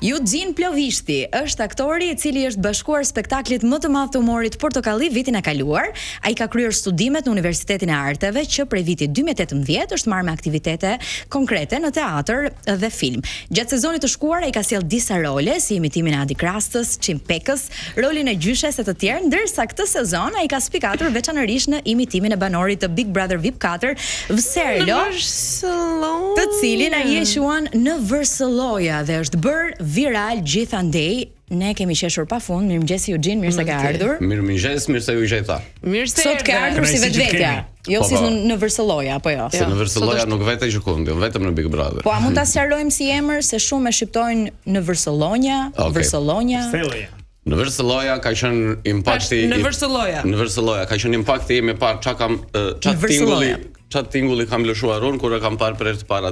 Eugene Plovishti është aktori I cili është bashkuar spektaklit më të madh të humorit Portokalli vitin e kaluar. Ai ka kryer studimet në Universitetin e Arteve që prej vitit 2018 është marrë me aktivitete konkrete në teatr dhe film. Gjatë sezonit të shkuar ai ka sjell disa role si imitimin e Adi Krastës, Chimpekës, rolin e gjyshes e të tjerë, ndërsa këtë sezon ai ka spikatur veçanërisht në imitimin e banorit të Big Brother VIP 4, Vserlo, të cilin ai e quan në Vërsëlloja dhe është bërë viral gjithandej. Ne kemi qeshur pafund. Mirëmëngjes Eugene, mirë se ke ardhur. Mirëmëngjes, mirë se u gjeta. Sot ke ardhur si vetvetja. Jo si në Vërsëlloja, apo jo. Se në Vërsëlloja nuk vetë gjykon, jo vetëm në Big Brother. Po a mund ta sqarojmë si emër se shumë e shqiptojnë në Vërsëllonja, Vërsëllonja. Në Vërsëlloja ka qenë impakti. Në Vërsëlloja ka qenë impakti im I parë çat tingulli kam lëshuar unë kur e kam parë për herë të parë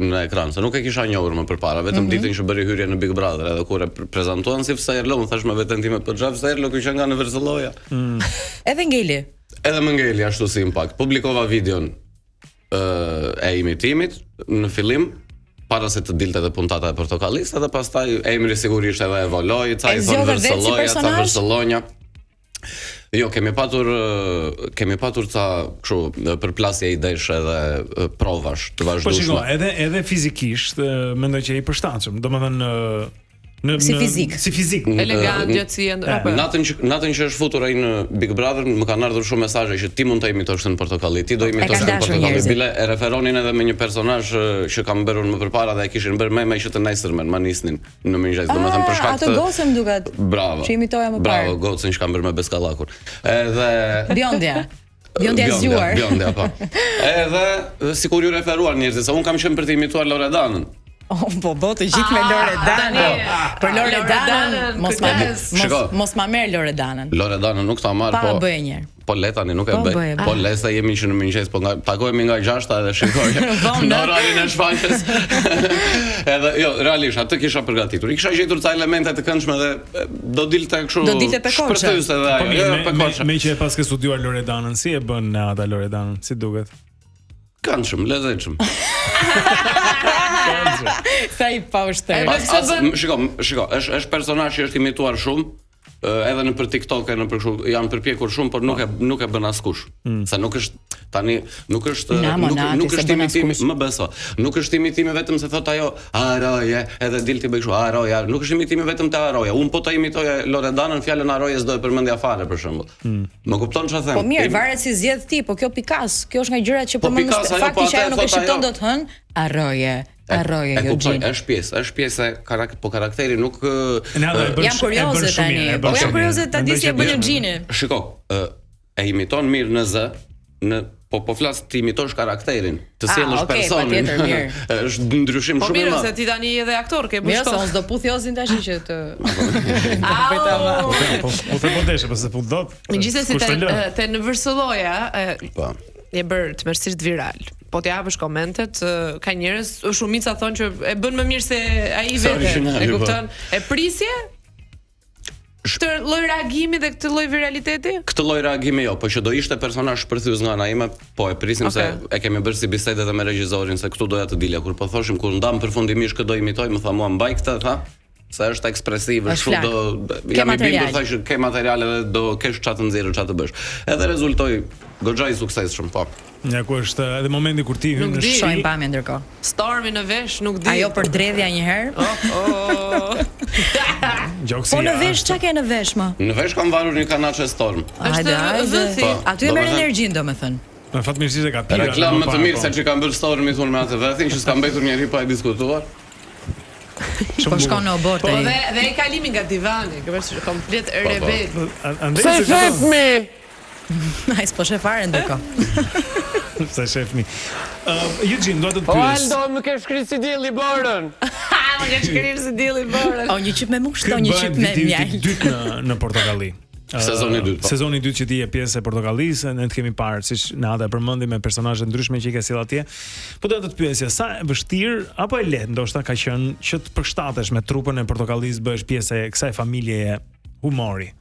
në ekran, se nuk e kisha njohur më përpara, vetëm ditën që bëri hyrje në Big Brother, edhe kur e prezantuan si Vserlo, unë thash me veten time po xha Vserlo që nga në Vërsëlloja. Edhe ngeli. Edhe më ngeli ashtu si impakt. Publikova videon e imitimit në fillim, para se të dilte edhe puntata e Portokallis, edhe pastaj emri sigurisht edhe evoloi, ca I thon Vërsëlloja, ca Vërsëllonja. Jo, kemi patur ca kështu përplasje idesh edhe provash të vazhdueshme. Po shiko, edhe fizikisht mendoj që I përshtatshëm, domethënë si fizik. Elegant, gjatësia. Natën që është futur ai në Big Brother, më kanë ardhur shumë mesazhe që ti mund ta imitosh në Portokalli, ti do imitosh në Portokalli. Bile e referonin edhe me një personazh që kam bërë më përpara dhe e kishin bërë me që të nesërmen, ma nisnin në mëngjes, domethënë për shkak të ato gocën duket. Bravo. Që imitoja më parë. Bravo, gocën që kam bërë me Beskallakun. Edhe Bjondja zgjuar. Bjondja, po. Edhe sikur ju referuar njerëzit, se un kam qenë për të imituar Loredanën. Po të gjithë me Loredanën. Për Loredanën mos ma merr Loredanën. Loredanën nuk ta marr, po. Pa bëj një. Po letani nuk e bëj. Po lesa jemi që në mëngjes, po takohemi nga 6 edhe shikoj në orarin e shfaqjes. Edhe jo, realisht atë kisha përgatitur. I kisha gjetur ca elemente të këndshme dhe do dilte kështu. Do dilte pekoçe. Shpërthys edhe ajo, jo pekoçe. Me që e pas ke studiuar Loredanën, si e bën ata Loredanën? Si duket? Këndshëm, lezetshëm. Sa I paushter. Shiko, është personazh që është imituar shumë, edhe në për TikTok e në për kështu janë përpjekur shumë, por nuk e bën askush. Sa nuk është tani nuk është imitimi, më beso. Nuk është imitimi vetëm se thot ajo Aroje, edhe dilti bëj kështu Aroja, nuk është imitimi vetëm te Aroja. Un po ta imitoja Loredanën, fjalën Arojes do e përmendja fare për shembull. Më kupton çfarë them? Po mirë, varet si zgjedh ti, po kjo Pikas, kjo është nga gjërat që përmend fakti që ajo nuk e shqipton dot hën Aroje. Është pjesë po karakteri nuk jam kurioze tani. Po jam kurioze ta di si e bën Eugene. Shiko, e imiton mirë në Z, po flas ti imitosh karakterin, të sjellësh personin. Është ndryshim shumë I madh. Po mirë, se ti tani edhe aktor ke bërë. Jo, se unë do puthi ozin tash që të. Po deshe, po se fut dot. Megjithëse te në Vërsëlloja e bër të mërsisht viral. Po të japësh komentet, ka njerëz, shumica thonë që e bën më mirë se ai vetë. E kupton? E prisje? Këtë lloj reagimi dhe këtë lloj viraliteti? Këtë lloj reagimi jo, po që do ishte personazh shpërthys nga ana ime, po e prisim se e kemi bërë si bisedë edhe me regjisorin se këtu doja të dilja kur po thoshim kur ndam përfundimisht që do imitoj, më tha mua mbaj këtë, tha. Se është ekspresiv, është jam I bindur thashë ke materiale dhe do kesh çfarë të nxjerrësh, çfarë të bësh. Edhe rezultoi goxha I suksesshëm, po. Ja ku është edhe momenti kur ti hyn në shi. Shojmë pamje ndërkohë. Stormi në vesh nuk di. Ajo për dredhja një herë. Po në vesh çka ke në vesh më? Në vesh kam varur një kanaçe Storm. Hajde. Aty e merr energjinë domethënë. Në fatmirësisht e ka pirë. Reklam më të mirë se ç'i kanë bërë Stormi thonë me atë vethin që s'ka mbetur njëri pa e diskutuar. Po shkon në obor tani. Po dhe I kalimi nga divani, që është komplet rebel. Sa shefmi. Ai s'po shef fare ndërkohë. Sa shefmi. Eugene, do të pyes. Aldo, më ke shkruar si dielli borën. Më ke shkruar si dielli borën. O një çip me mushton, një çip me mjalt. Dytë në Portokalli. Sezoni 2. Sezoni 2 që ti je pjesë e Portokallisë, ne të kemi parë siç Nada e përmendi me personazhe ndryshme që I ke sjell atje. Po do të pyesja, sa e vështirë apo e lehtë ndoshta ka qenë që të përshtatesh me trupën e Portokallisë, bëhesh pjesë e kësaj familjeje humori?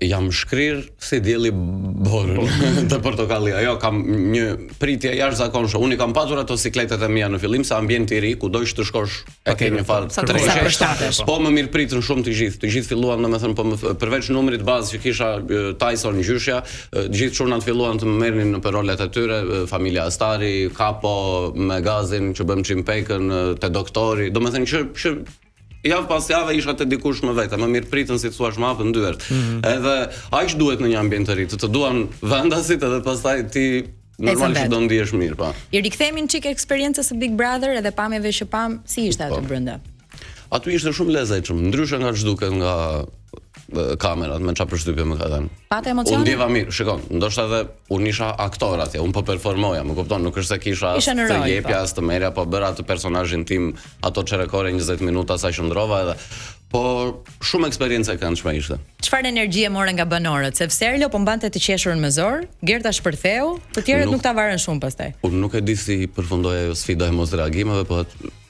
Jam shkrir si dielli borën të Portokallia. Jo, kam një pritje jashtëzakonshme. Unë kam pasur ato sikletet e mia në fillim se ambienti i ri, ku dosh të shkosh, e ke një farë. Po më mirë pritën shumë të gjithë filluan, domethënë, po përveç numrit bazë që kisha Tyson gjyshja, të gjithë çunat filluan të më merrnin në rolet e tyre, familja Astari, Kapo, me Gazin që bëm Chimpekën, te doktori. Domethënë që javë pas javë isha te dikush më vete, më mirë pritën si thua më hapën dyert. Edhe aq duhet në një ambient të ri, të duan vendasit edhe pastaj ti normalisht që do ndihesh mirë, pa. I rikthemi në çik eksperiencës së Big Brother edhe pamjeve që pam, si ishte aty brenda? Aty ishte shumë lezetshëm, ndryshe nga ç'duket nga kamerat, me çfarë përshtypje më ka dhënë. Patë emocione? Unë ndjeva mirë, shikon, ndoshta edhe unë isha aktor atje, unë po performoja, më kupton, nuk është se kisha as të jepja, as të merja, po bëra atë personazhin tim ato çerekore 20 minuta sa qëndrova edhe po shumë eksperiencë e këndshme ishte. Çfarë energjie morën nga banorët? Se Serlo po mbante të qeshurën me zor, Gerta shpërtheu, të tjerët nuk ta varen shumë pastaj. Unë nuk e di si përfundoi ajo sfida e mos reagimeve, po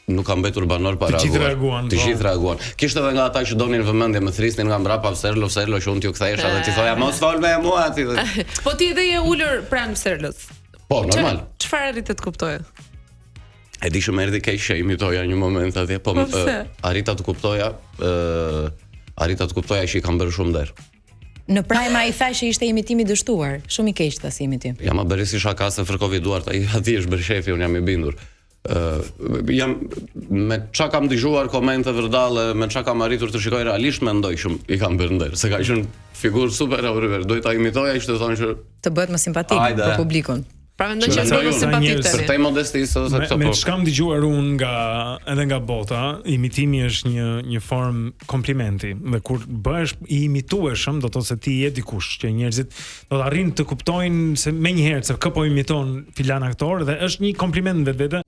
nuk kam mbetur banor para reaguar. Të gjithë reaguan. Kishte edhe nga ata që donin vëmendje, më thrisnin nga mbrapa Serlo që unë t'ju kthehesha dhe ti thoja mos fol me mua ti. Po ti edhe je ulur pranë Serlos. Po, normal. Çfarë arritet të kuptoje? E di shumë erdhi keq që imitoja një moment atje, po arrita të kuptoja që i kam bërë shumë der. Në prime ai tha që ishte imitimi i dështuar, shumë i keq tas imitim. Jam a bëri si shaka se fërkovi duart, ai aty është bërë shefi, unë jam i bindur. Jam me çka kam dëgjuar komente vërdall, me çka kam arritur të shikoj realisht, mendoj që i kam bërë nder, se ka qenë figurë super Oliver, duhet ta imitoja, ishte thonë që të bëhet më simpatik për publikun. Pra mendoj që është më simpatik tani. Për te modestisë ose këto. Me çka kam dëgjuar unë edhe nga bota, imitimi është një formë komplimenti. Dhe kur bëhesh i imitueshëm, do të thotë se ti je dikush që njerëzit do të arrijnë të kuptojnë se menjëherë se kë po imiton filan aktor dhe është një kompliment vetvete.